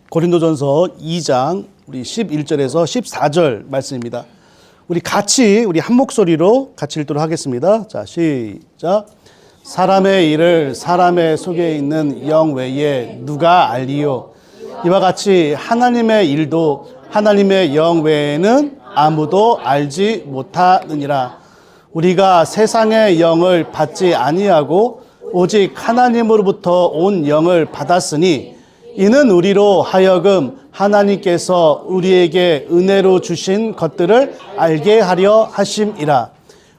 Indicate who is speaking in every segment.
Speaker 1: 고린도전서 2장 우리 11절에서 14절 말씀입니다. 우리 같이 우리 한 목소리로 같이 읽도록 하겠습니다. 자, 시작. 사람의 일을 사람의 속에 있는 영 외에 누가 알리요? 이와 같이 하나님의 일도 하나님의 영 외에는 아무도 알지 못하느니라. 우리가 세상의 영을 받지 아니하고 오직 하나님으로부터 온 영을 받았으니 이는 우리로 하여금 하나님께서 우리에게 은혜로 주신 것들을 알게 하려 하심이라.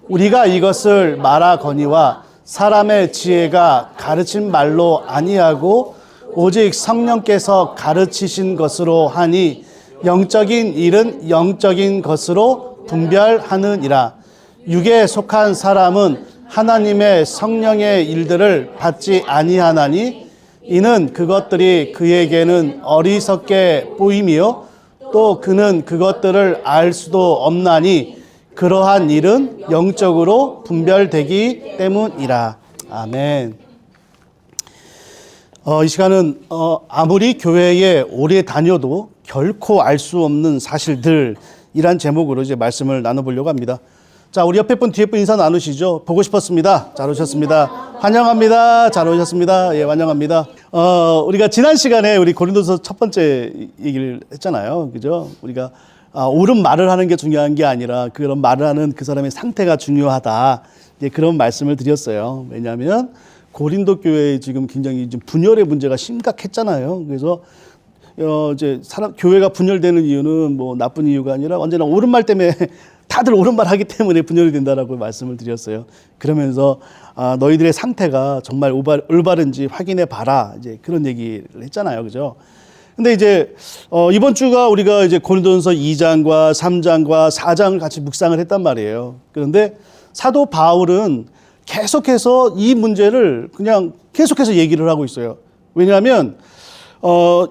Speaker 1: 우리가 이것을 말하거니와 사람의 지혜가 가르친 말로 아니하고 오직 성령께서 가르치신 것으로 하니 영적인 일은 영적인 것으로 분별하느니라. 육에 속한 사람은 하나님의 성령의 일들을 받지 아니하나니 이는 그것들이 그에게는 어리석게 보임이요 또 그는 그것들을 알 수도 없나니 그러한 일은 영적으로 분별되기 때문이라. 아멘. 이 시간은 아무리 교회에 오래 다녀도 결코 알 수 없는 사실들이란 제목으로 이제 말씀을 나눠보려고 합니다. 자, 우리 옆에 분, 뒤에 분 인사 나누시죠. 보고 싶었습니다. 잘 오셨습니다. 환영합니다. 잘 오셨습니다. 예, 환영합니다. 우리가 지난 시간에 우리 고린도서 첫 번째 얘기를 했잖아요. 그죠? 우리가 옳은 말을 하는 게 중요한 게 아니라 그런 말을 하는 그 사람의 상태가 중요하다. 이제 그런 말씀을 드렸어요. 왜냐하면 고린도 교회에 지금 굉장히 좀 분열의 문제가 심각했잖아요. 그래서 이제 교회가 분열되는 이유는 뭐 나쁜 이유가 아니라 언제나 옳은 말 때문에 다들 옳은 말 하기 때문에 분열이 된다라고 말씀을 드렸어요. 그러면서 너희들의 상태가 정말 올바른지 확인해 봐라. 이제 그런 얘기를 했잖아요. 그죠? 근데 이제 이번 주가 우리가 이제 고린도전서 2장과 3장과 4장을 같이 묵상을 했단 말이에요. 그런데 사도 바울은 계속해서 이 문제를 그냥 계속해서 얘기를 하고 있어요. 왜냐하면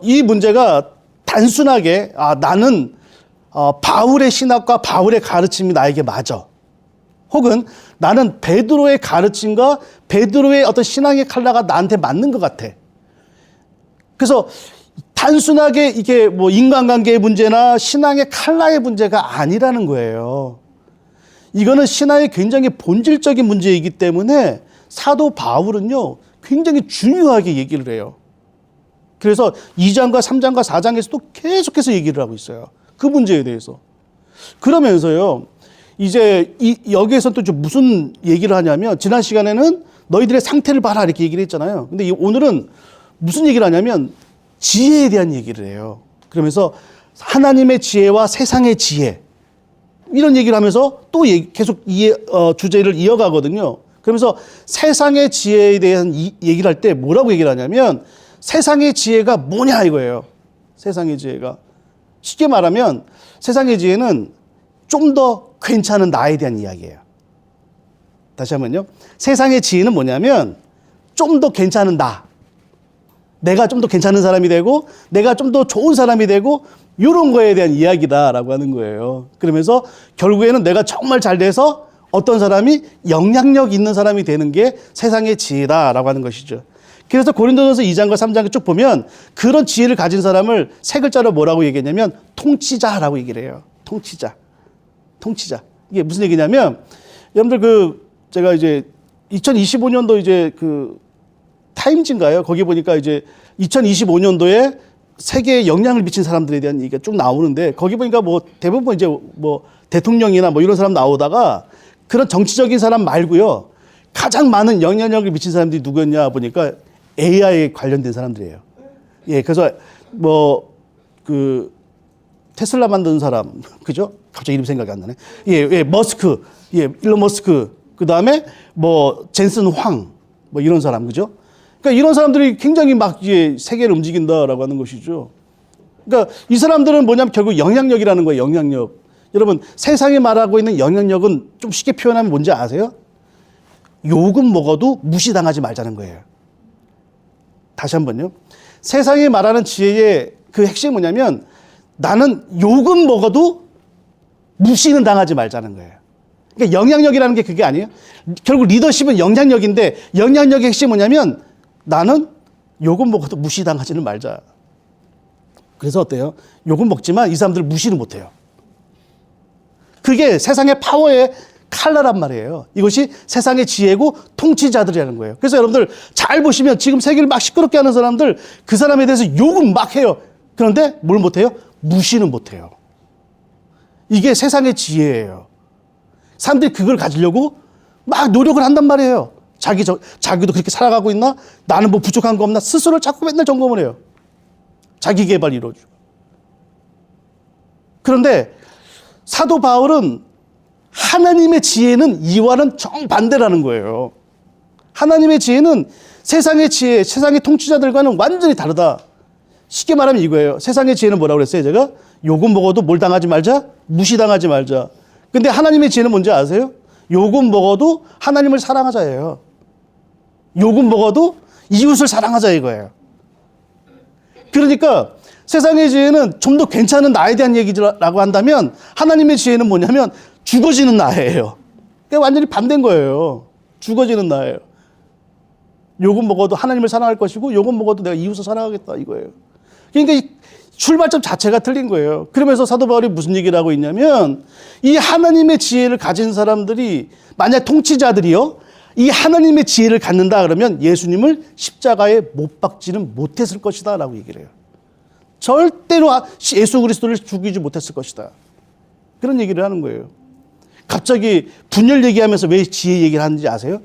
Speaker 1: 이 문제가 단순하게 나는 바울의 신학과 바울의 가르침이 나에게 맞아. 혹은 나는 베드로의 가르침과 베드로의 어떤 신앙의 칼라가 나한테 맞는 것 같아. 그래서 단순하게 이게 뭐 인간관계의 문제나 신앙의 칼라의 문제가 아니라는 거예요. 이거는 신앙의 굉장히 본질적인 문제이기 때문에 사도 바울은요, 굉장히 중요하게 얘기를 해요. 그래서 2장과 3장과 4장에서도 계속해서 얘기를 하고 있어요. 그 문제에 대해서. 그러면서요, 이제 여기에서 또 좀 무슨 얘기를 하냐면, 지난 시간에는 너희들의 상태를 봐라 이렇게 얘기를 했잖아요. 근데 오늘은 무슨 얘기를 하냐면 지혜에 대한 얘기를 해요. 그러면서 하나님의 지혜와 세상의 지혜 이런 얘기를 하면서 또 계속 주제를 이어가거든요. 그러면서 세상의 지혜에 대한 얘기를 할 때 뭐라고 얘기를 하냐면 세상의 지혜가 뭐냐 이거예요. 세상의 지혜가. 쉽게 말하면 세상의 지혜는 좀 더 괜찮은 나에 대한 이야기예요. 다시 한번요. 세상의 지혜는 뭐냐면 좀 더 괜찮은 나. 내가 좀 더 괜찮은 사람이 되고 내가 좀 더 좋은 사람이 되고 이런 거에 대한 이야기다라고 하는 거예요. 그러면서 결국에는 내가 정말 잘 돼서 어떤 사람이 영향력 있는 사람이 되는 게 세상의 지혜다라고 하는 것이죠. 그래서 고린도전서 2장과 3장을 쭉 보면 그런 지혜를 가진 사람을 세 글자로 뭐라고 얘기했냐면 통치자라고 얘기를 해요. 통치자. 이게 무슨 얘기냐면 여러분들 제가 이제 2025년도 이제 타임즈인가요? 거기 보니까 이제 2025년도에 세계에 영향을 미친 사람들에 대한 얘기가 쭉 나오는데 거기 보니까 뭐 대부분 이제 뭐 대통령이나 뭐 이런 사람 나오다가 그런 정치적인 사람 말고요. 가장 많은 영향력을 미친 사람들이 누구였냐 보니까 AI에 관련된 사람들이에요. 예, 그래서 테슬라 만든 사람, 그죠? 갑자기 이름 생각이 안 나네. 예, 머스크, 일론 머스크, 그 다음에 젠슨 황, 이런 사람, 그죠? 그러니까 이런 사람들이 굉장히 막 세계를 움직인다라고 하는 것이죠. 그러니까 이 사람들은 뭐냐면 결국 영향력이라는 거예요, 영향력. 여러분, 세상이 말하고 있는 영향력은 좀 쉽게 표현하면 뭔지 아세요? 욕은 먹어도 무시당하지 말자는 거예요. 다시 한번요. 세상이 말하는 지혜의 그 핵심이 뭐냐면 나는 욕은 먹어도 무시는 당하지 말자는 거예요. 그러니까 영향력이라는 게 그게 아니에요. 결국 리더십은 영향력인데 영향력의 핵심이 뭐냐면 나는 욕은 먹어도 무시당하지는 말자. 그래서 어때요? 욕은 먹지만 이 사람들 무시는 못해요. 그게 세상의 파워의 칼라란 말이에요. 이것이 세상의 지혜고 통치자들이라는 거예요. 그래서 여러분들 잘 보시면 지금 세계를 막 시끄럽게 하는 사람들, 그 사람에 대해서 욕은 막 해요. 그런데 뭘 못해요? 무시는 못해요. 이게 세상의 지혜예요. 사람들이 그걸 가지려고 막 노력을 한단 말이에요. 자기도 그렇게 살아가고 있나? 나는 뭐 부족한 거 없나? 스스로를 자꾸 맨날 점검을 해요. 자기 개발 이루어주고. 그런데 사도 바울은 하나님의 지혜는 이와는 정반대라는 거예요. 하나님의 지혜는 세상의 지혜, 세상의 통치자들과는 완전히 다르다. 쉽게 말하면 이거예요. 세상의 지혜는 뭐라고 그랬어요? 제가 욕은 먹어도 뭘 당하지 말자? 무시당하지 말자. 근데 하나님의 지혜는 뭔지 아세요? 욕은 먹어도 하나님을 사랑하자예요. 욕은 먹어도 이웃을 사랑하자 이거예요. 그러니까 세상의 지혜는 좀 더 괜찮은 나에 대한 얘기라고 한다면 하나님의 지혜는 뭐냐면 죽어지는 나예요. 그게 완전히 반대인 거예요. 죽어지는 나예요. 욕은 먹어도 하나님을 사랑할 것이고 욕은 먹어도 내가 이웃을 사랑하겠다 이거예요. 그러니까 이 출발점 자체가 틀린 거예요. 그러면서 사도 바울이 무슨 얘기를 하고 있냐면 이 하나님의 지혜를 가진 사람들이 만약 통치자들이요. 이 하나님의 지혜를 갖는다 그러면 예수님을 십자가에 못 박지는 못했을 것이다 라고 얘기를 해요. 절대로 예수 그리스도를 죽이지 못했을 것이다. 그런 얘기를 하는 거예요. 갑자기 분열 얘기하면서 왜 지혜 얘기를 하는지 아세요?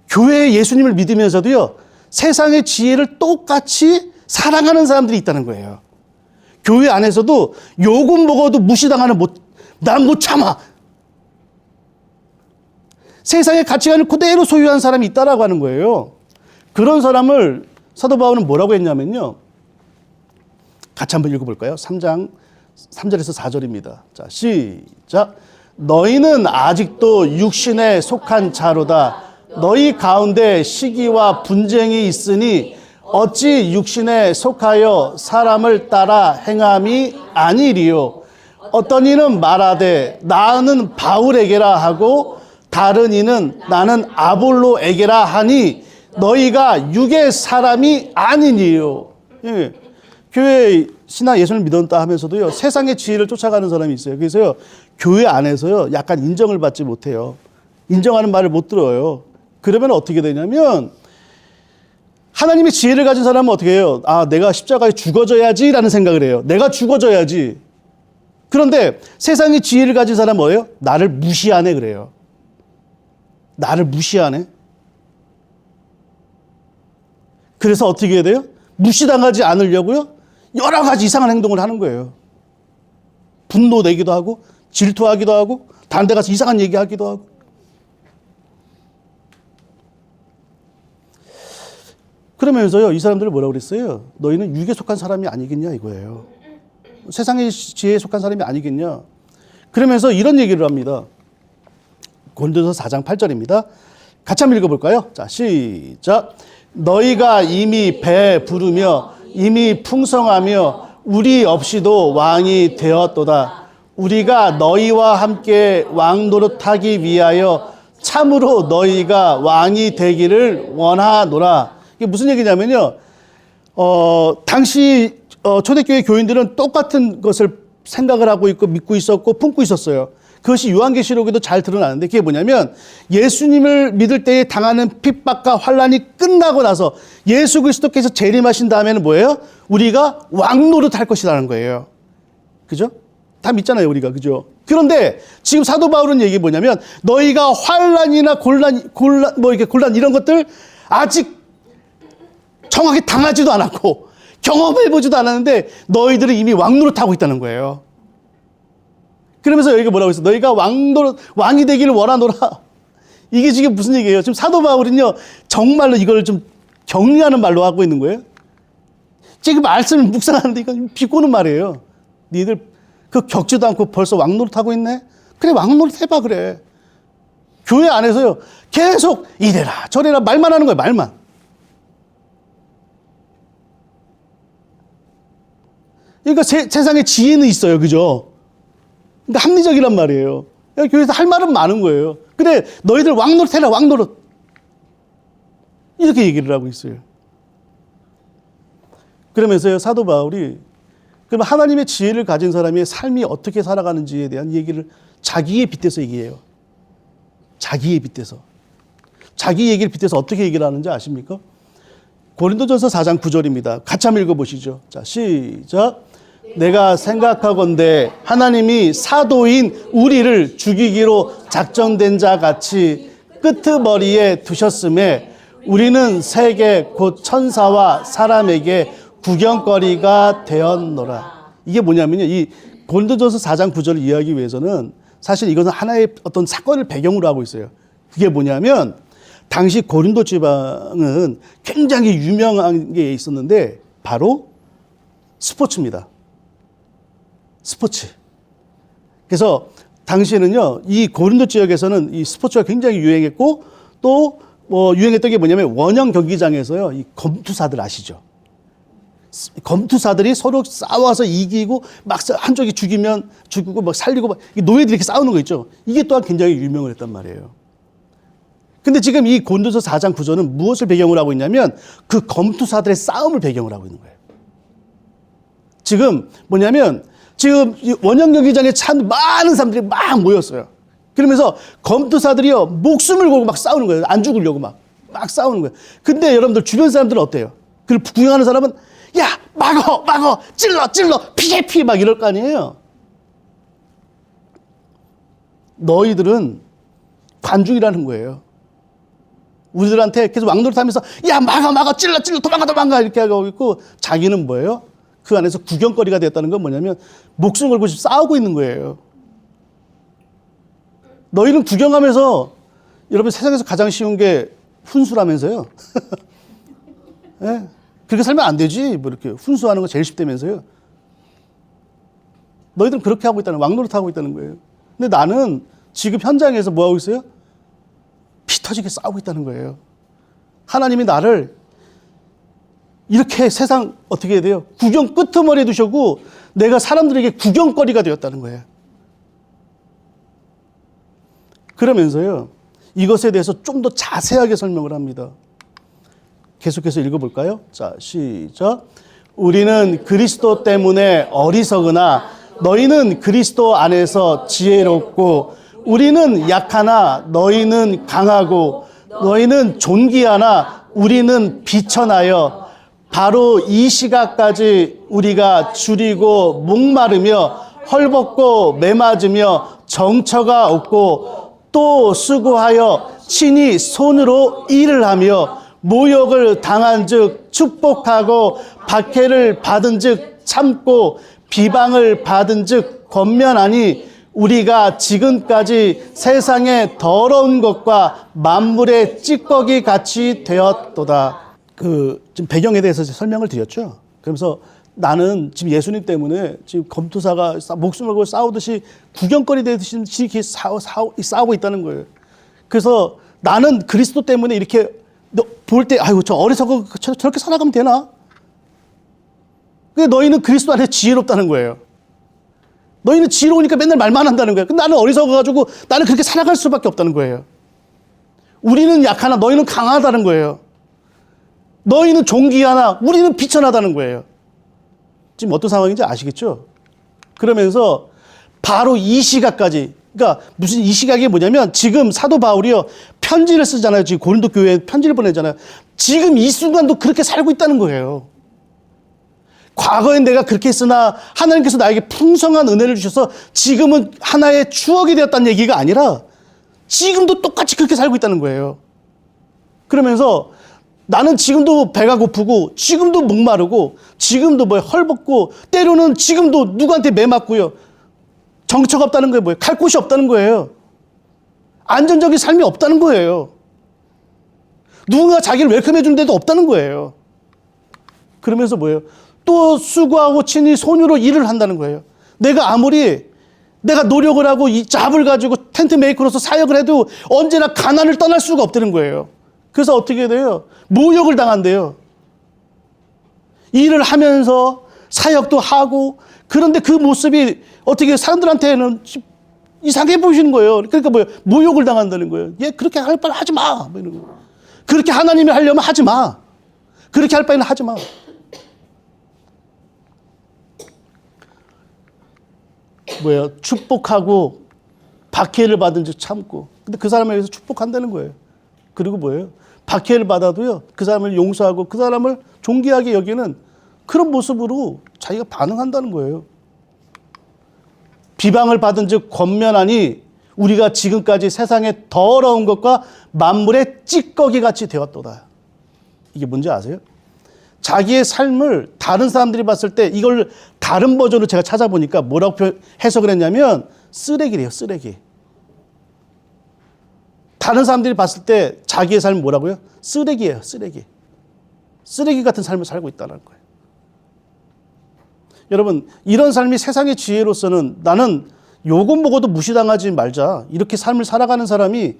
Speaker 1: 교회에 예수님을 믿으면서도요. 세상의 지혜를 똑같이 사랑하는 사람들이 있다는 거예요. 교회 안에서도 욕은 먹어도 무시당하는 난 못 참아. 세상의 가치관을 그대로 소유한 사람이 있다라고 하는 거예요. 그런 사람을 사도 바울은 뭐라고 했냐면요. 같이 한번 읽어볼까요? 3장 3절에서 4절입니다. 자, 시작. 너희는 아직도 육신에 속한 자로다. 너희 가운데 시기와 분쟁이 있으니 어찌 육신에 속하여 사람을 따라 행함이 아니리요. 어떤 이는 말하되 나는 바울에게라 하고 다른 이는 나는 아볼로에게라 하니 너희가 육의 사람이 아니니요. 예. 교회 신앙 예수를 믿었다 하면서도요. 세상의 지혜를 쫓아가는 사람이 있어요. 그래서요. 교회 안에서요. 약간 인정을 받지 못해요. 인정하는 말을 못 들어요. 그러면 어떻게 되냐면 하나님의 지혜를 가진 사람은 어떻게 해요? 아, 내가 십자가에 죽어져야지라는 생각을 해요. 내가 죽어져야지. 그런데 세상의 지혜를 가진 사람은 뭐예요? 나를 무시하네 그래요. 나를 무시하네. 그래서 어떻게 해야 돼요? 무시당하지 않으려고요. 여러 가지 이상한 행동을 하는 거예요. 분노 내기도 하고 질투하기도 하고 다른 데 가서 이상한 얘기하기도 하고. 그러면서요. 이 사람들을 뭐라고 그랬어요? 너희는 육에 속한 사람이 아니겠냐 이거예요. 세상의 지혜에 속한 사람이 아니겠냐. 그러면서 이런 얘기를 합니다. 고린도서 4장 8절입니다. 같이 한번 읽어볼까요? 자, 시작. 너희가 이미 배부르며 이미 풍성하며 우리 없이도 왕이 되었도다. 우리가 너희와 함께 왕 노릇하기 위하여 참으로 너희가 왕이 되기를 원하노라. 이게 무슨 얘기냐면요. 당시 초대교회 교인들은 똑같은 것을 생각을 하고 있고 믿고 있었고 품고 있었어요. 그것이 요한계시록에도 잘 드러나는데 그게 뭐냐면 예수님을 믿을 때에 당하는 핍박과 환난이 끝나고 나서 예수 그리스도께서 재림하신 다음에는 뭐예요? 우리가 왕노릇 할 것이라는 거예요. 그죠? 다 믿잖아요, 우리가. 그죠? 그런데 지금 사도 바울은 얘기 뭐냐면 너희가 환난이나 곤란 이런 것들 아직 정확히 당하지도 않았고 경험해보지도 않았는데 너희들은 이미 왕노릇 하고 있다는 거예요. 그러면서 여기가 뭐라고 했어? 너희가 왕이 되기를 원하노라. 이게 지금 무슨 얘기예요? 지금 사도 바울은요, 정말로 이걸 좀 격려하는 말로 하고 있는 거예요. 지금 말씀을 묵상하는데 이건 비꼬는 말이에요. 니들 그 겪지도 않고 벌써 왕노릇 하고 있네? 그래, 왕노릇 해봐, 그래. 교회 안에서요, 계속 이래라, 저래라 말만 하는 거예요, 말만. 그러니까 세상에 지혜는 있어요, 그죠? 근데 합리적이란 말이에요. 교회에서 할 말은 많은 거예요. 근데 너희들 왕노릇 해라, 왕노릇. 이렇게 얘기를 하고 있어요. 그러면서요, 사도 바울이 그럼 하나님의 지혜를 가진 사람의 삶이 어떻게 살아가는지에 대한 얘기를 자기에 빗대서 얘기해요. 자기에 빗대서. 자기 얘기를 빗대서 어떻게 얘기를 하는지 아십니까? 고린도전서 4장 9절입니다. 같이 한번 읽어보시죠. 자, 시작. 내가 생각하건대 하나님이 사도인 우리를 죽이기로 작정된 자 같이 끄트머리에 두셨음에 우리는 세계 곧 천사와 사람에게 구경거리가 되었노라. 이게 뭐냐면요, 이 고린도전서 4장 9절을 이해하기 위해서는 사실 이것은 하나의 어떤 사건을 배경으로 하고 있어요. 그게 뭐냐면 당시 고린도 지방은 굉장히 유명한 게 있었는데 바로 스포츠입니다. 스포츠. 그래서 당시에는요, 이 고린도 지역에서는 이 스포츠가 굉장히 유행했고 또 뭐 유행했던 게 뭐냐면 원형 경기장에서요, 이 검투사들 아시죠? 검투사들이 서로 싸워서 이기고 막 한쪽이 죽이면 죽이고 막 살리고 막 노예들이 이렇게 싸우는 거 있죠. 이게 또한 굉장히 유명을 했단 말이에요. 근데 지금 이 고린도서 4장 9절은 무엇을 배경으로 하고 있냐면 그 검투사들의 싸움을 배경으로 하고 있는 거예요. 지금 뭐냐면 지금 원형 경기장에 찬 많은 사람들이 막 모였어요. 그러면서 검투사들이요, 목숨을 걸고 막 싸우는 거예요. 안 죽으려고 막 싸우는 거예요. 근데 여러분들 주변 사람들은 어때요? 그걸 구경하는 사람은 야, 막어, 찔러, 피해 막 이럴 거 아니에요. 너희들은 관중이라는 거예요. 우리들한테 계속 왕노릇하면서 야, 막어, 찔러, 도망가 이렇게 하고 있고 자기는 뭐예요? 그 안에서 구경거리가 됐다는 건 뭐냐면 목숨 걸고 싸우고 있는 거예요. 너희는 구경하면서 여러분 세상에서 가장 쉬운 게 훈수라면서요. 네? 그렇게 살면 안 되지. 뭐 이렇게 훈수하는 거 제일 쉽다면서요. 너희들은 그렇게 하고 있다는, 왕노릇하고 있다는 거예요. 근데 나는 지금 현장에서 뭐 하고 있어요? 피 터지게 싸우고 있다는 거예요. 하나님이 나를 이렇게 세상 어떻게 해야 돼요? 구경 끄트머리에 두셨고 내가 사람들에게 구경거리가 되었다는 거예요. 그러면서요, 이것에 대해서 좀 더 자세하게 설명을 합니다. 계속해서 읽어볼까요? 자, 시작. 우리는 그리스도 때문에 어리석으나 너희는 그리스도 안에서 지혜롭고 우리는 약하나 너희는 강하고 너희는 존귀하나 우리는 비천하여 바로 이 시각까지 우리가 줄이고 목마르며 헐벗고 매맞으며 정처가 없고 또 수고하여 친히 손으로 일을 하며 모욕을 당한 즉 축복하고 박해를 받은 즉 참고 비방을 받은 즉 권면하니 우리가 지금까지 세상의 더러운 것과 만물의 찌꺼기 같이 되었도다. 지금 배경에 대해서 설명을 드렸죠. 그러면서 나는 지금 예수님 때문에 지금 검투사가 목숨을 걸고 싸우듯이 구경거리 되듯이 이렇게 싸우고 있다는 거예요. 그래서 나는 그리스도 때문에 이렇게 볼 때 아이고 저 어리석은 저렇게 살아가면 되나? 근데 너희는 그리스도 안에 지혜롭다는 거예요. 너희는 지혜로우니까 맨날 말만 한다는 거예요. 근데 나는 어리석어가지고 나는 그렇게 살아갈 수밖에 없다는 거예요. 우리는 약하나 너희는 강하다는 거예요. 너희는 존귀하나 우리는 비천하다는 거예요. 지금 어떤 상황인지 아시겠죠? 그러면서 바로 이 시각까지, 그러니까 무슨 이 시각이 뭐냐면 지금 사도 바울이요 편지를 쓰잖아요. 지금 고린도 교회에 편지를 보내잖아요. 지금 이 순간도 그렇게 살고 있다는 거예요. 과거엔 내가 그렇게 했으나 하나님께서 나에게 풍성한 은혜를 주셔서 지금은 하나의 추억이 되었다는 얘기가 아니라 지금도 똑같이 그렇게 살고 있다는 거예요. 그러면서 나는 지금도 배가 고프고 지금도 목마르고 지금도 뭐 헐벗고 때로는 지금도 누구한테 매맞고요. 정처가 없다는 거예요. 뭐예요? 갈 곳이 없다는 거예요. 안정적인 삶이 없다는 거예요. 누군가 자기를 웰컴해 주는 데도 없다는 거예요. 그러면서 뭐예요? 또 수고하고 친히 손으로 일을 한다는 거예요. 내가 노력을 하고 이 잡을 가지고 텐트 메이커로서 사역을 해도 언제나 가난을 떠날 수가 없다는 거예요. 그래서 어떻게 돼요? 모욕을 당한대요. 일을 하면서 사역도 하고 그런데 그 모습이 어떻게 사람들한테는 이상해 보이시는 거예요. 그러니까 뭐예요? 모욕을 당한다는 거예요. 얘 그렇게 할 바는 하지 마. 뭐 이런 거. 그렇게 하나님이 하려면 하지 마. 그렇게 할 바에는 하지 마. 축복하고 박해를 받은 즉 참고. 근데 그 사람에 의해서 축복한다는 거예요. 그리고 박해를 받아도요, 그 사람을 용서하고 그 사람을 존귀하게 여기는 그런 모습으로 자기가 반응한다는 거예요. 비방을 받은 즉 권면하니 우리가 지금까지 세상의 더러운 것과 만물의 찌꺼기 같이 되었도다. 이게 뭔지 아세요? 자기의 삶을 다른 사람들이 봤을 때 이걸 다른 버전으로 제가 찾아보니까 뭐라고 해석을 했냐면 쓰레기래요, 쓰레기. 다른 사람들이 봤을 때 자기의 삶은 뭐라고요? 쓰레기예요, 쓰레기. 쓰레기 같은 삶을 살고 있다는 거예요. 여러분, 이런 삶이 세상의 지혜로서는 나는 요것 먹어도 무시당하지 말자. 이렇게 삶을 살아가는 사람이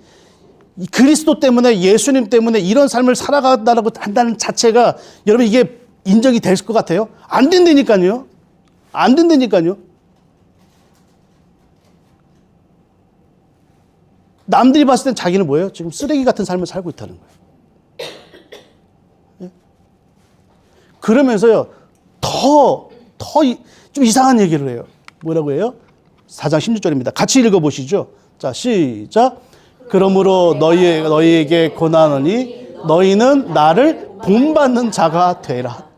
Speaker 1: 그리스도 때문에, 예수님 때문에 이런 삶을 살아간다고 한다는 자체가 여러분 이게 인정이 될 것 같아요? 안 된다니까요. 안 된다니까요. 남들이 봤을 땐 자기는 뭐예요? 지금 쓰레기 같은 삶을 살고 있다는 거예요. 예? 그러면서요, 더 좀 이상한 얘기를 해요. 뭐라고 해요? 4장 16절입니다. 같이 읽어보시죠. 자, 시작. 그러므로 너희에게 고난하니 너희는 나를 본받는 자가 되라.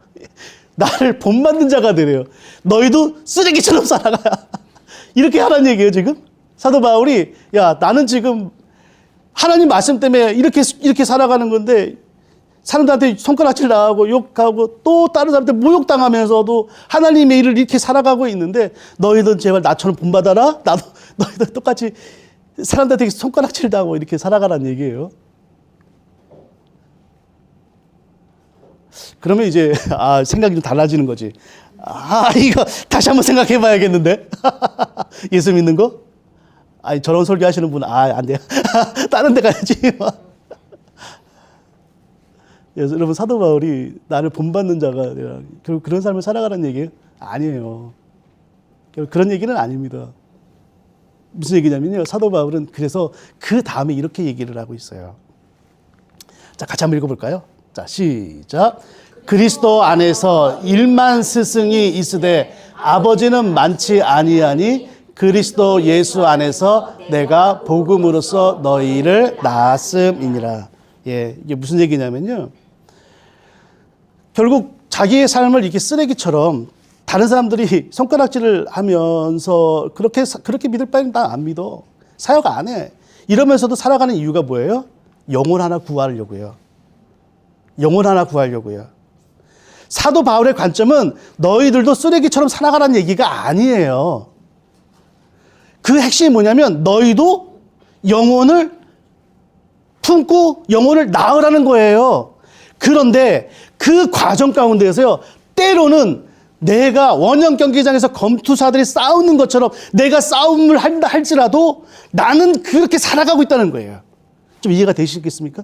Speaker 1: 나를 본받는 자가 되래요. 너희도 쓰레기처럼 살아가. 이렇게 하라는 얘기예요, 지금. 사도 바울이, 야, 나는 지금 하나님 말씀 때문에 이렇게 살아가는 건데, 사람들한테 손가락질 나가고 욕하고 또 다른 사람한테 모욕당하면서도 하나님의 일을 이렇게 살아가고 있는데, 너희들 제발 나처럼 본받아라. 너희들 똑같이 사람들한테 손가락질 당하고 이렇게 살아가라는 얘기예요. 그러면 이제 생각이 좀 달라지는 거지. 이거 다시 한번 생각해 봐야겠는데. 예수 믿는 거? 저런 설교 하시는 분은 안 돼요. 다른 데 가야지. 여러분, 사도 바울이 나를 본받는 자가 되라. 결국 그런 삶을 살아가라는 얘기예요? 아니에요. 결국 그런 얘기는 아닙니다. 무슨 얘기냐면요, 사도 바울은 그래서 그 다음에 이렇게 얘기를 하고 있어요. 자, 같이 한번 읽어볼까요? 자, 시작. 그리스도 안에서 1만 스승이 있으되 아버지는 많지 아니하니 그리스도 예수 안에서 내가 복음으로써 너희를 낳았음이니라. 예, 이게 무슨 얘기냐면요, 결국 자기의 삶을 이렇게 쓰레기처럼 다른 사람들이 손가락질을 하면서 그렇게 믿을 바에는 나 안 믿어. 사역 안 해. 이러면서도 살아가는 이유가 뭐예요? 영혼 하나 구하려고요. 영혼 하나 구하려고요. 사도 바울의 관점은 너희들도 쓰레기처럼 살아가라는 얘기가 아니에요. 그 핵심이 뭐냐면 너희도 영혼을 품고 영혼을 낳으라는 거예요. 그런데 그 과정 가운데에서요, 때로는 내가 원형 경기장에서 검투사들이 싸우는 것처럼 내가 싸움을 한다 할지라도 나는 그렇게 살아가고 있다는 거예요. 좀 이해가 되시겠습니까?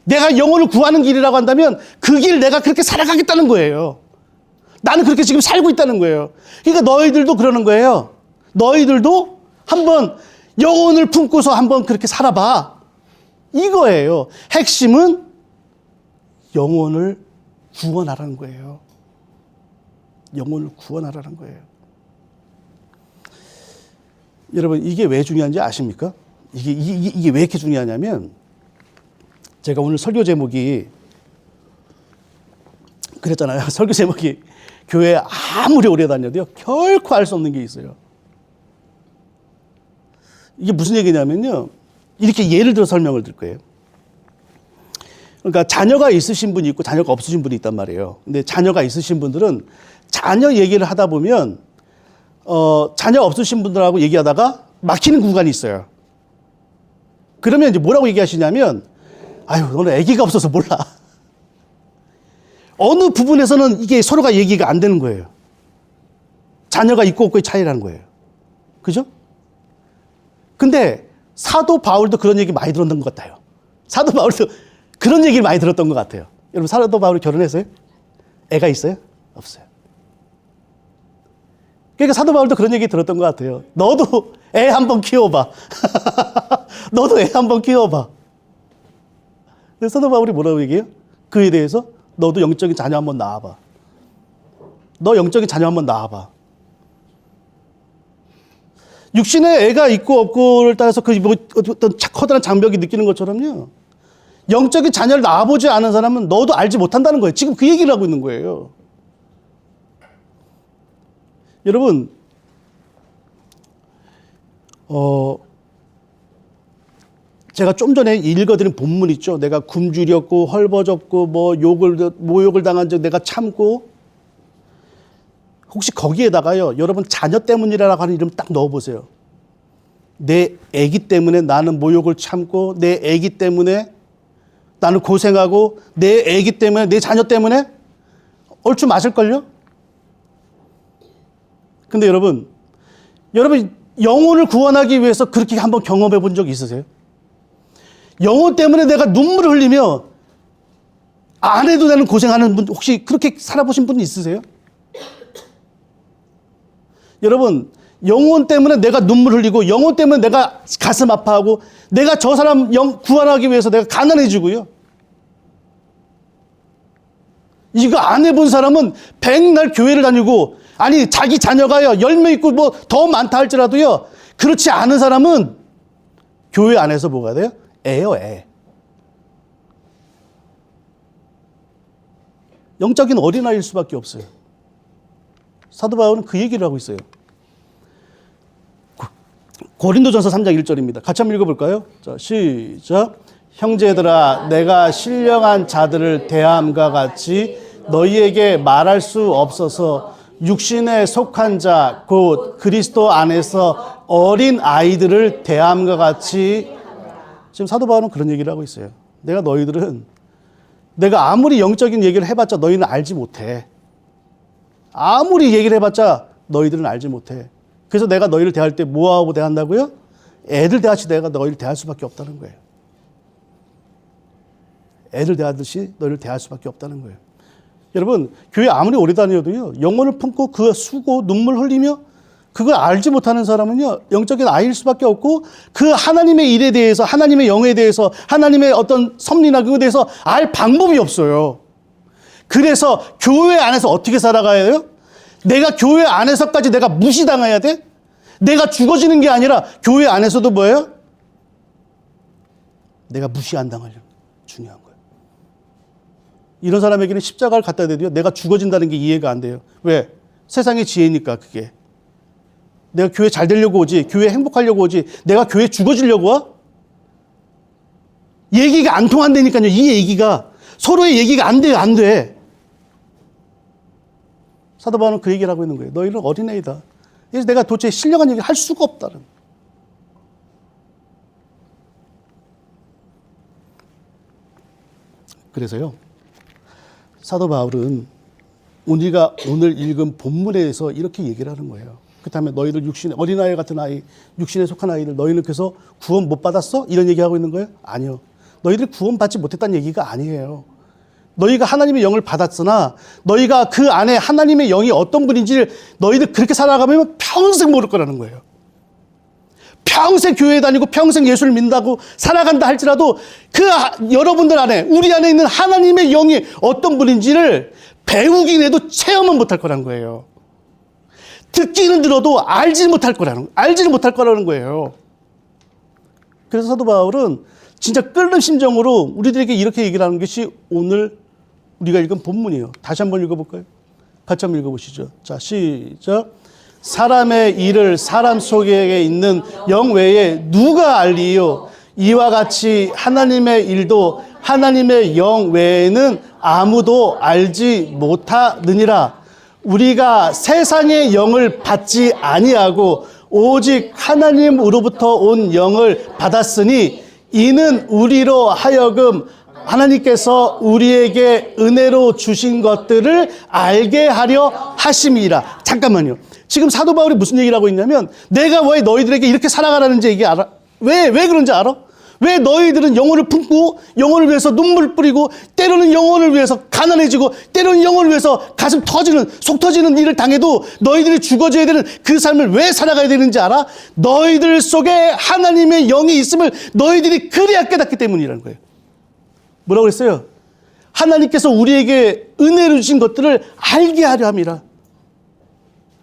Speaker 1: 내가 영혼을 구하는 길이라고 한다면 그 길 내가 그렇게 살아가겠다는 거예요. 나는 그렇게 지금 살고 있다는 거예요. 그러니까 너희들도 그러는 거예요. 너희들도 한번 영혼을 품고서 한번 그렇게 살아봐. 이거예요. 핵심은 영혼을 구원하라는 거예요. 영혼을 구원하라는 거예요. 여러분, 이게 왜 중요한지 아십니까? 이게 왜 이렇게 중요하냐면, 제가 오늘 설교 제목이 그랬잖아요. 설교 제목이 교회 아무리 오래 다녀도요, 결코 알 수 없는 게 있어요. 이게 무슨 얘기냐면요, 이렇게 예를 들어 설명을 드릴 거예요. 그러니까 자녀가 있으신 분이 있고 자녀가 없으신 분이 있단 말이에요. 근데 자녀가 있으신 분들은 자녀 얘기를 하다 보면 자녀 없으신 분들하고 얘기하다가 막히는 구간이 있어요. 그러면 이제 뭐라고 얘기하시냐면, 아유, 너는 아기가 없어서 몰라. 어느 부분에서는 이게 서로가 얘기가 안 되는 거예요. 자녀가 있고 없고의 차이라는 거예요. 그죠? 근데 사도 바울도 그런 얘기 많이 들었던 것 같아요. 사도 바울도 그런 얘기를 많이 들었던 것 같아요. 여러분, 사도 바울이 결혼했어요? 애가 있어요? 없어요. 그러니까 사도 바울도 그런 얘기 들었던 것 같아요. 너도 애 한번 키워봐. 너도 애 한번 키워봐. 근데 사도 바울이 뭐라고 얘기해요? 그에 대해서 너도 영적인 자녀 한번 낳아봐. 너 영적인 자녀 한번 낳아봐. 육신에 애가 있고 없고를 따라서 그 뭐 어떤 커다란 장벽이 느끼는 것처럼요. 영적인 자녀를 낳아보지 않은 사람은 너도 알지 못한다는 거예요. 지금 그 얘기를 하고 있는 거예요. 여러분, 제가 좀 전에 읽어드린 본문 있죠. 내가 굶주렸고 헐벗었고 모욕을 당한 적 내가 참고, 혹시 거기에다가요, 여러분 자녀 때문이라고 하는 이름 딱 넣어보세요. 내 아기 때문에 나는 모욕을 참고, 내 아기 때문에 나는 고생하고, 내 아기 때문에, 내 자녀 때문에 얼추 맞을걸요? 근데 여러분 영혼을 구원하기 위해서 그렇게 한번 경험해 본 적 있으세요? 영혼 때문에 내가 눈물을 흘리며 안 해도 되는 고생하는 분, 혹시 그렇게 살아보신 분 있으세요? 여러분, 영혼 때문에 내가 눈물 흘리고, 영혼 때문에 내가 가슴 아파하고, 내가 저 사람 구원하기 위해서 내가 가난해지고요. 이거 안 해본 사람은 백날 교회를 다니고, 아니 자기 자녀가요 10명 있고 뭐 더 많다 할지라도요, 그렇지 않은 사람은 교회 안에서 뭐가 돼요? 애요, 애. 영적인 어린아이일 수밖에 없어요. 사도 바울은 그 얘기를 하고 있어요. 고린도전서 3장 1절입니다. 같이 한번 읽어볼까요? 자, 시작. 형제들아, 내가 신령한 자들을 대함과 같이 너희에게 말할 수 없어서 육신에 속한 자, 곧 그리스도 안에서 어린 아이들을 대함과 같이. 지금 사도 바울은 그런 얘기를 하고 있어요. 내가 아무리 영적인 얘기를 해봤자 너희는 알지 못해. 아무리 얘기를 해봤자 너희들은 알지 못해. 그래서 내가 너희를 대할 때 뭐하고 대한다고요? 애들 대하듯이 내가 너희를 대할 수밖에 없다는 거예요. 애들 대하듯이 너희를 대할 수밖에 없다는 거예요. 여러분, 교회 아무리 오래 다녀도요, 영혼을 품고 그 수고 눈물 흘리며 그걸 알지 못하는 사람은요, 영적인 아이일 수밖에 없고, 그 하나님의 일에 대해서, 하나님의 영에 대해서, 하나님의 어떤 섭리나 그거에 대해서 알 방법이 없어요. 그래서 교회 안에서 어떻게 살아가야 돼요? 내가 교회 안에서까지 내가 무시당해야 돼? 내가 죽어지는 게 아니라 교회 안에서도 뭐예요? 내가 무시 안 당하려고. 중요한 거예요. 이런 사람에게는 십자가를 갖다 대도요, 내가 죽어진다는 게 이해가 안 돼요. 왜? 세상의 지혜니까. 그게 내가 교회 잘 되려고 오지, 교회 행복하려고 오지, 내가 교회 죽어지려고 와? 얘기가 안 통한다니까요. 이 얘기가 서로의 얘기가 안 돼요. 안 돼. 사도 바울은 그 얘기를 하고 있는 거예요. 너희는 어린애이다. 그래서 내가 도대체 신령한 얘기를 할 수가 없다는. 그래서요, 사도 바울은 우리가 오늘 읽은 본문에서 이렇게 얘기를 하는 거예요. 그렇다면 너희들 육신의 어린아이 같은 아이, 육신에 속한 아이들, 너희는 그래서 구원 못 받았어? 이런 얘기하고 있는 거예요? 아니요. 너희들이 구원 받지 못했다는 얘기가 아니에요. 너희가 하나님의 영을 받았으나 너희가 그 안에 하나님의 영이 어떤 분인지를 너희들 그렇게 살아가면 평생 모를 거라는 거예요. 평생 교회에 다니고 평생 예수를 믿는다고 살아간다 할지라도 그 여러분들 안에, 우리 안에 있는 하나님의 영이 어떤 분인지를 배우긴 해도 체험은 못할 거라는 거예요. 듣기는 들어도 알지는 못할 거라는 거예요. 그래서 사도 바울은 진짜 끓는 심정으로 우리들에게 이렇게 얘기를 하는 것이 오늘 우리가 읽은 본문이에요. 다시 한번 읽어볼까요? 같이 한번 읽어보시죠. 자, 시작. 사람의 일을 사람 속에 있는 영 외에 누가 알리요? 이와 같이 하나님의 일도 하나님의 영 외에는 아무도 알지 못하느니라. 우리가 세상의 영을 받지 아니하고 오직 하나님으로부터 온 영을 받았으니 이는 우리로 하여금 하나님께서 우리에게 은혜로 주신 것들을 알게 하려 하심이라. 잠깐만요. 지금 사도 바울이 무슨 얘기를 하고 있냐면, 내가 왜 너희들에게 이렇게 살아가라는지 얘기 알아? 왜 그런지 알아? 왜 너희들은 영혼을 품고 영혼을 위해서 눈물 뿌리고 때로는 영혼을 위해서 가난해지고 때로는 영혼을 위해서 가슴 터지는, 속 터지는 일을 당해도 너희들이 죽어져야 되는 그 삶을 왜 살아가야 되는지 알아? 너희들 속에 하나님의 영이 있음을 너희들이 그래야 깨닫기 때문이라는 거예요. 뭐라고 그랬어요? 하나님께서 우리에게 은혜를 주신 것들을 알게 하려 함이라.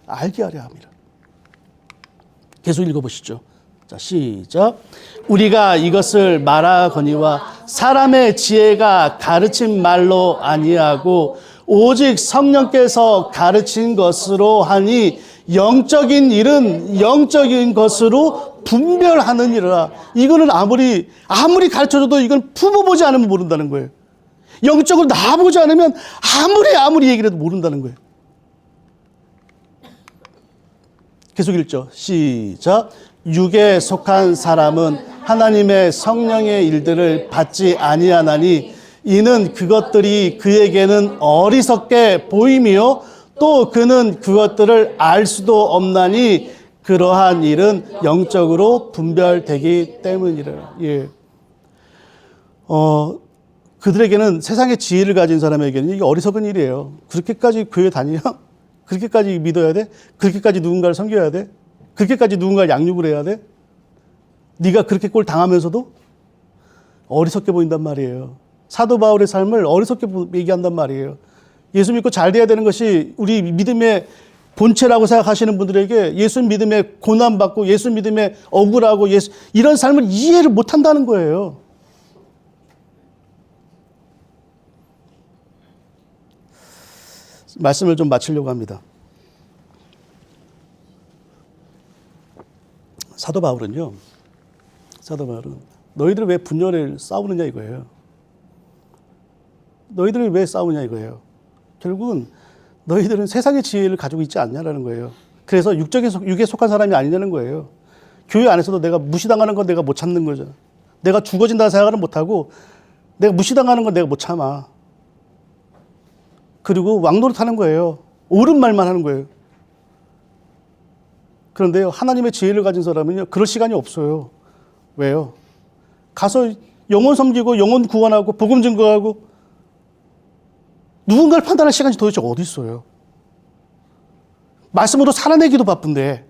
Speaker 1: 알게 하려 함이라. 계속 읽어보시죠. 자, 시작. 우리가 이것을 말하거니와 사람의 지혜가 가르친 말로 아니하고 오직 성령께서 가르친 것으로 하니 영적인 일은 영적인 것으로 분별하느니라. 이거는 아무리 가르쳐줘도 이건 품어보지 않으면 모른다는 거예요. 영적으로 나아보지 않으면 아무리 얘기를 해도 모른다는 거예요. 계속 읽죠. 시작. 육에 속한 사람은 하나님의 성령의 일들을 받지 아니하나니 이는 그것들이 그에게는 어리석게 보임이요 또 그는 그것들을 알 수도 없나니 그러한 일은 영적으로 분별되기 때문이라. 예. 그들에게는 세상의 지혜를 가진 사람에게는 이게 어리석은 일이에요. 그렇게까지 교회 다니냐? 그렇게까지 믿어야 돼? 그렇게까지 누군가를 섬겨야 돼? 그렇게까지 누군가를 양육을 해야 돼? 네가 그렇게 꼴 당하면서도 어리석게 보인단 말이에요. 사도 바울의 삶을 어리석게 얘기한단 말이에요. 예수 믿고 잘 돼야 되는 것이 우리 믿음의 본체라고 생각하시는 분들에게 예수 믿음에 고난받고 예수 믿음에 억울하고 이런 삶을 이해를 못한다는 거예요. 말씀을 좀 마치려고 합니다. 사도 바울은 너희들은 왜 분열을 싸우느냐 이거예요. 너희들이 왜 싸우냐 이거예요. 결국은 너희들은 세상의 지혜를 가지고 있지 않냐라는 거예요. 그래서 육에 속한 사람이 아니냐는 거예요. 교회 안에서도 내가 무시당하는 건 내가 못 참는 거죠. 내가 죽어진다는 생각을 못하고 내가 무시당하는 건 내가 못 참아. 그리고 왕노릇하는 거예요. 옳은 말만 하는 거예요. 그런데요, 하나님의 지혜를 가진 사람은요, 그럴 시간이 없어요. 왜요? 가서 영혼 섬기고 영혼 구원하고 복음 증거하고 누군가를 판단할 시간이 도대체 어디 있어요? 말씀으로 살아내기도 바쁜데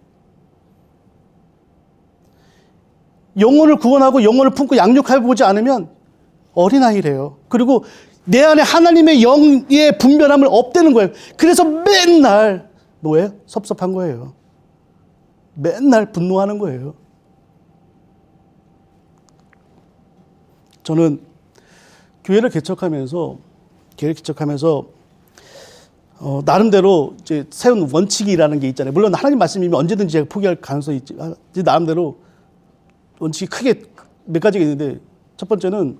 Speaker 1: 영혼을 구원하고 영혼을 품고 양육해보지 않으면 어린아이래요. 그리고 내 안에 하나님의 영의 분별함을 없대는 거예요. 그래서 맨날 뭐예요? 섭섭한 거예요. 맨날 분노하는 거예요. 저는 교회를 개척하면서 나름대로 이제 세운 원칙이라는 게 있잖아요. 물론 하나님 말씀이면 언제든지 제가 포기할 가능성이 있지. 나름대로 원칙이 크게 몇 가지가 있는데 첫 번째는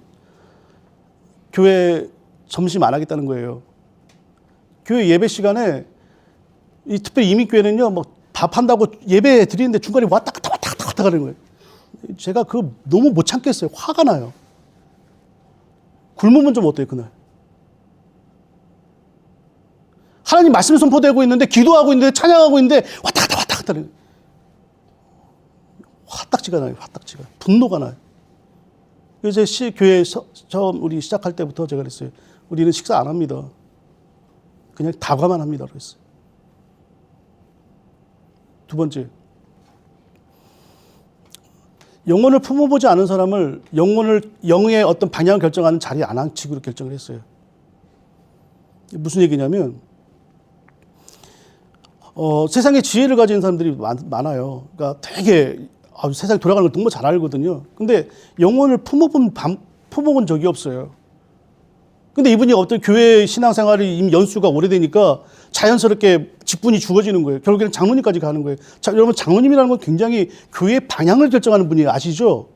Speaker 1: 교회 점심 안 하겠다는 거예요. 교회 예배 시간에 특별히 이민교회는요, 뭐 밥 한다고 예배 드리는데 중간에 왔다 갔다 가는 거예요. 제가 그거 너무 못 참겠어요. 화가 나요. 굶으면 좀 어때요, 그날? 하나님 말씀이 선포되고 있는데, 기도하고 있는데, 찬양하고 있는데, 왔다 갔다 하는 거예요. 화딱지가 나요, 화딱지가. 분노가 나요. 그래서 교회 처음 우리 시작할 때부터 제가 그랬어요. 우리는 식사 안 합니다. 그냥 다과만 합니다. 그랬어요. 두 번째, 영혼을 품어보지 않은 사람을 영의 어떤 방향을 결정하는 자리에 안 앉히기로 결정을 했어요. 무슨 얘기냐면, 세상에 지혜를 가진 사람들이 많아요. 그러니까 되게 세상이 돌아가는 걸 정말 잘 알거든요. 근데 영혼을 품어본 적이 없어요. 근데 이분이 어떤 교회 신앙생활이 이미 연수가 오래되니까 자연스럽게 직분이 주어지는 거예요. 결국에는 장로님까지 가는 거예요. 자, 여러분, 장로님이라는 건 굉장히 교회의 방향을 결정하는 분이에요. 아시죠?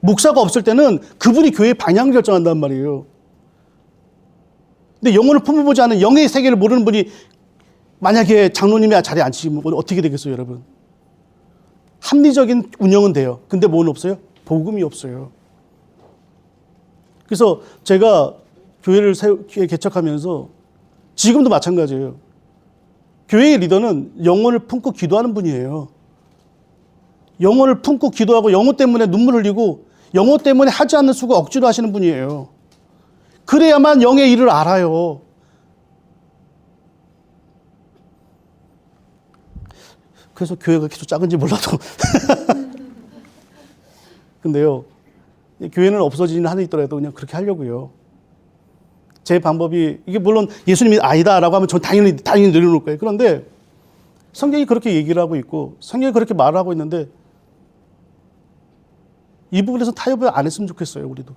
Speaker 1: 목사가 없을 때는 그분이 교회의 방향을 결정한단 말이에요. 근데 영혼을 품어보지 않은 영의 세계를 모르는 분이 만약에 장로님이 자리에 앉히면 어떻게 되겠어요, 여러분? 합리적인 운영은 돼요. 근데 뭐는 없어요? 복음이 없어요. 그래서 제가 교회를 개척하면서 지금도 마찬가지예요. 교회의 리더는 영혼을 품고 기도하는 분이에요. 영혼을 품고 기도하고 영혼 때문에 눈물 흘리고 영혼 때문에 하지 않는 수고 억지로 하시는 분이에요. 그래야만 영의 일을 알아요. 그래서 교회가 계속 작은지 몰라도. 근데요, 교회는 없어지는 한이 있더라도 그냥 그렇게 하려고요. 제 방법이, 이게 물론 예수님이 아니다라고 하면 전 당연히 내려놓을 거예요. 그런데 성경이 그렇게 얘기를 하고 있고 성경이 그렇게 말을 하고 있는데 이 부분에서 타협을 안 했으면 좋겠어요. 우리도.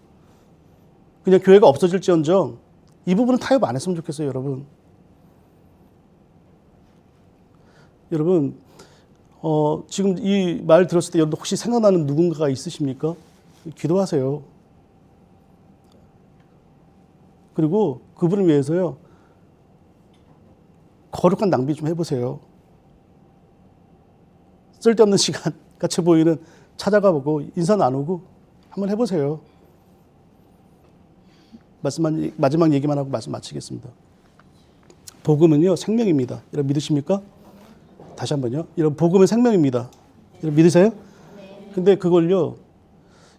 Speaker 1: 그냥 교회가 없어질지언정 이 부분은 타협 안 했으면 좋겠어요. 여러분. 여러분 지금 이 말 들었을 때 여러분 혹시 생각나는 누군가가 있으십니까? 기도하세요. 그리고 그분을 위해서요. 거룩한 낭비 좀 해보세요. 쓸데없는 시간 같이 보이는 찾아가보고 인사 나누고 한번 해보세요. 마지막 얘기만 하고 말씀 마치겠습니다. 복음은요 생명입니다. 여러분 믿으십니까? 다시 한번요. 여러분 복음은 생명입니다. 여러분 믿으세요? 근데 그걸요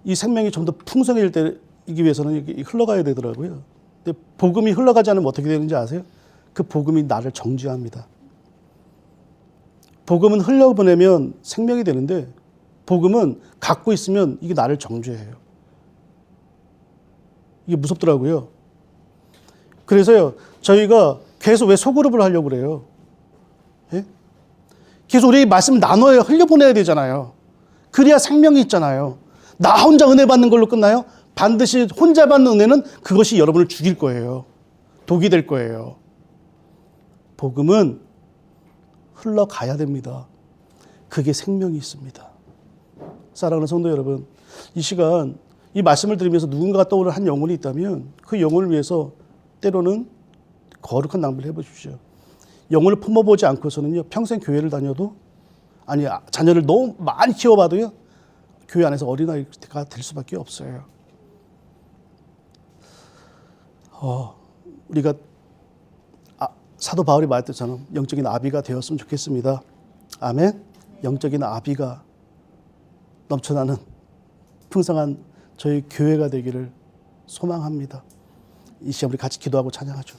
Speaker 1: 이 생명이 좀 더 풍성해지기 위해서는 흘러가야 되더라고요. 근데 복음이 흘러가지 않으면 어떻게 되는지 아세요? 그 복음이 나를 정죄합니다. 복음은 흘려보내면 생명이 되는데 복음은 갖고 있으면 이게 나를 정죄해요. 이게 무섭더라고요. 그래서요 저희가 계속 왜 소그룹을 하려고 그래요? 예? 계속 우리 말씀 나눠야 흘려보내야 되잖아요. 그래야 생명이 있잖아요. 나 혼자 은혜 받는 걸로 끝나요? 반드시 혼자 받는 은혜는 그것이 여러분을 죽일 거예요. 독이 될 거예요. 복음은 흘러가야 됩니다. 그게 생명이 있습니다. 사랑하는 성도 여러분, 이 시간 이 말씀을 들으면서 누군가가 떠오르는 한 영혼이 있다면 그 영혼을 위해서 때로는 거룩한 낭비를 해보십시오. 영혼을 품어보지 않고서는요 평생 교회를 다녀도 아니 자녀를 너무 많이 키워봐도요 교회 안에서 어린아이가 될 수밖에 없어요. 우리가 사도 바울이 말했듯처럼 영적인 아비가 되었으면 좋겠습니다. 아멘. 영적인 아비가 넘쳐나는 풍성한 저희 교회가 되기를 소망합니다. 이 시간 우리 같이 기도하고 찬양하죠.